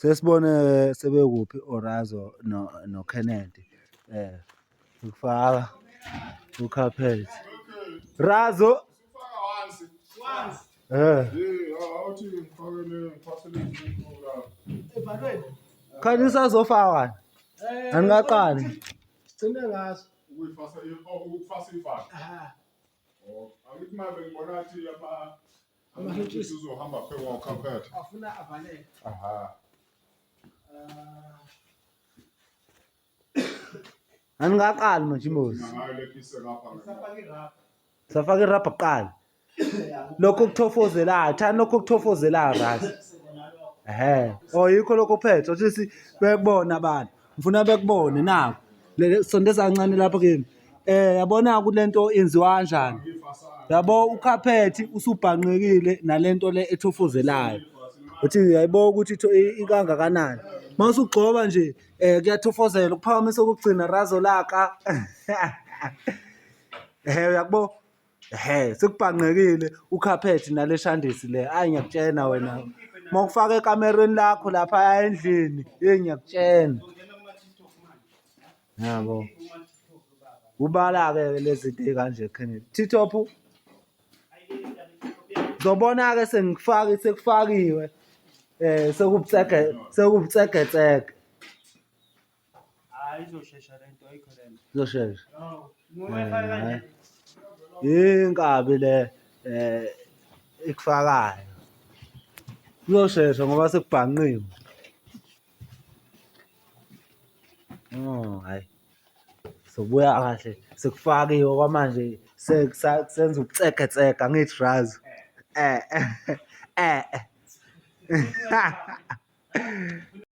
sesibone sebekuphi Orazo no Kennedy ukufaka uCapet Razo khani usazofaka angikaqali Gcine ngaso ukufasa ivalo. Angithi manje ngibona ngathi amahentshisi uzohamba phezu kwaCapet. Afuna avaleke. angikaqali manje imbuzi Ngalephise lapha. safaka irabha kuqala lokho kuthofozelayo thana lokho kuthofozelayo Razo yikho lokho phethe othi bekubona abantu ngifuna bekubone nako sondeza kancane lapha kimi yabona ukuthi lento yenziwa kanjani yabo uCapet usubhanqekile nalento le ethofozelayo uthi yayibo ukuthi ikangakanani mawusugcoba nje kuyathofozela ukuphakamisa ukugcina Razo laka uyakbo sekubhanqekile uCapet nale shandisi le ngiyakutshena wena mawufaka ekamereni lakho lapha endlini ngiyakutshena yabo ubala-ke lezi zinto ey'kanje Kennedy TikTok zobona-ke sekufakiwe sekubutsegetsege izoshesha lento ayikho lento izoshesha inkabi le ikufakayo izoshesha ngoba sekubhanqiwe hayi sobuya kahle sekufakiwe kwamanje senza ubutsegetsega ngithi Razo